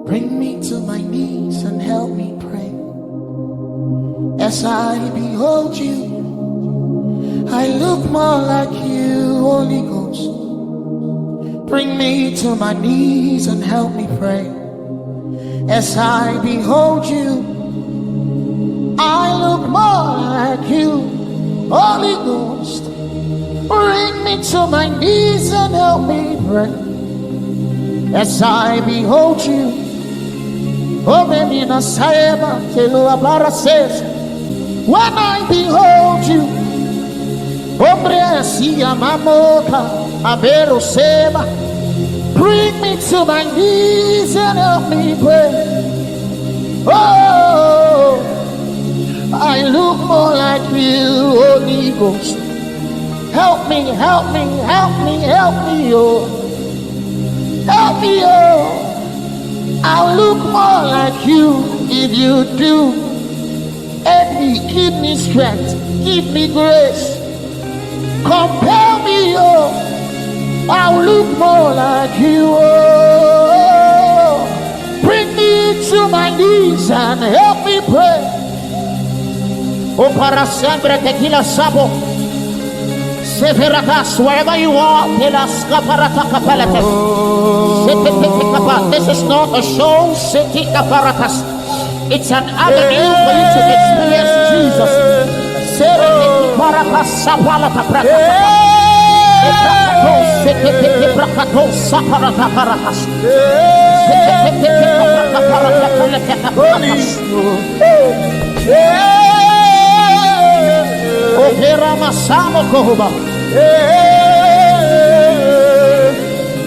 Bring me to my knees and help me pray. As I behold you, I look more like you, Holy Ghost. Bring me to my knees and help me pray. As I behold you, I look more like you, Holy Ghost. Bring me to my knees and help me pray. As I behold you, when I behold you, bring me to my knees and help me pray. Oh, I look more like you, Holy Ghost. Help me, help me, help me, help me, oh. Help me, oh. I'll look more like you if you do. Help me, give me strength, give me grace. Compel me, oh. I'll look more like you, oh. Bring me to my knees and help me pray. Oh, para sempre tequila sabo. Wherever you are, this is not a show, it's an avenue for you to experience Jesus.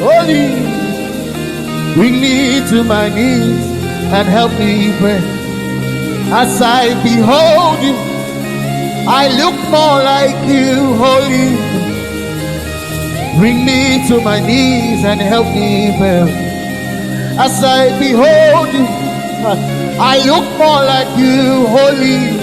Holy, bring me to my knees and help me pray. As I behold you, I look more like you, Holy. Bring me to my knees and help me pray. As I behold you, I look more like you, Holy.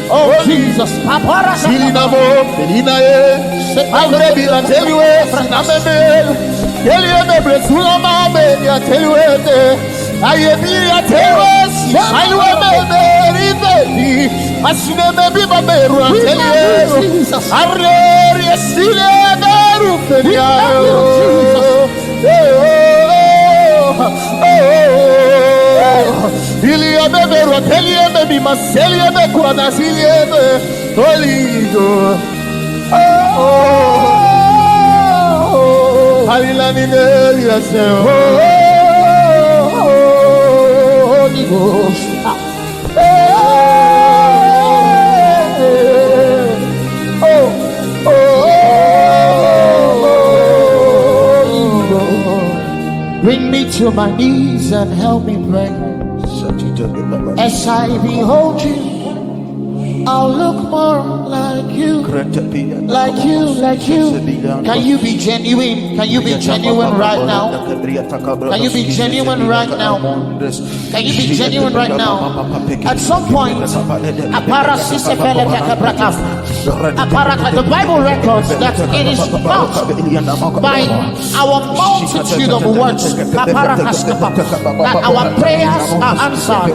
Oh Jesus, bring me to my knees and help me pray. As I behold you, I'll look more like you, like you, like you. Can you be genuine? Can you be genuine right now? Can you be genuine right now? Can you be genuine right now? At some point, the Bible records that it is not by our multitude of words that our prayers are answered.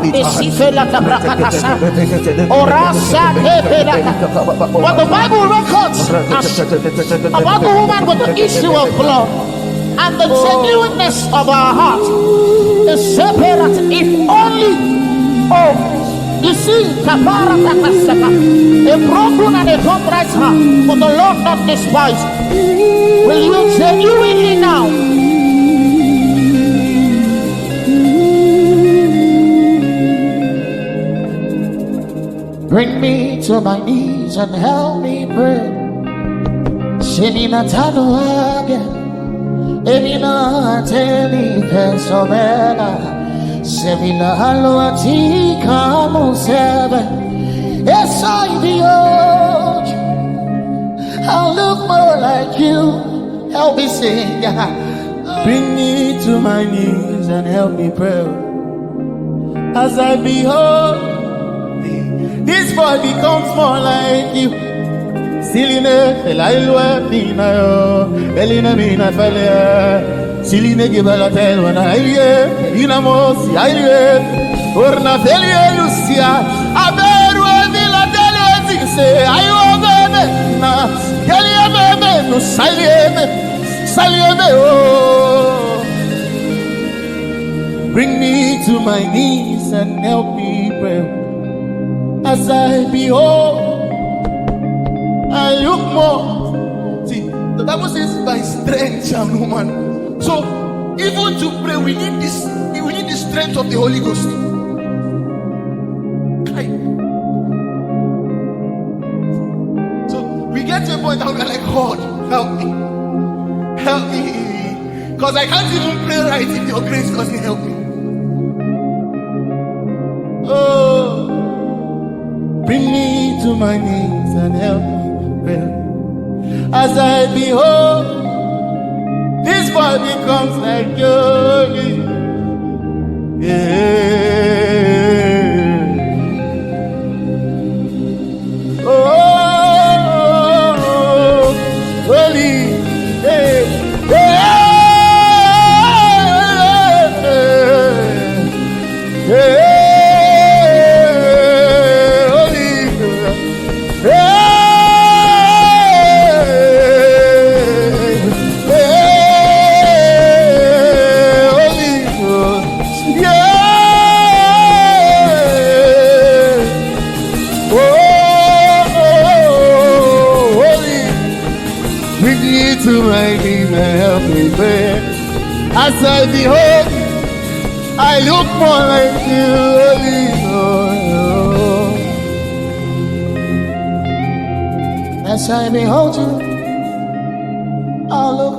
What the Bible records about the woman with the issue of blood and the genuineness of our heart is separate. If only, you see, a broken and a contrite heart, for the Lord not despise. Will you genuinely now? Bring me to my knees and help me pray. Semina tanuaga, emina teni pesomena. Sevilla Haloatika Musebe. Yes, I be. I'll look more like you. Help me sing. Bring me to my knees and help me pray. As I behold thee, this boy becomes more like you. Siline Felailwa Pinayo, Elina Mina Falia, Siline Gibalatel when I hear, Inamos, Yaye, Orna Felia Lucia, Aberu Villa Delia, say, I over Delia Bebe, no Salieme, oh. Bring me to my knees and help me pray. As I behold, I look more. See, the Bible says, by strength shall no man. So, even to pray, we need this. We need the strength of the Holy Ghost. So, we get to a point that we're like, God, help me. Help me. Because I can't even pray right if your grace doesn't help me. Oh, bring me to my knees and help me pray. As I behold, this boy becomes like you. Yeah. Oh, holy. To my knees and help me pray. As I behold, I look more like you, As I behold you, I'll look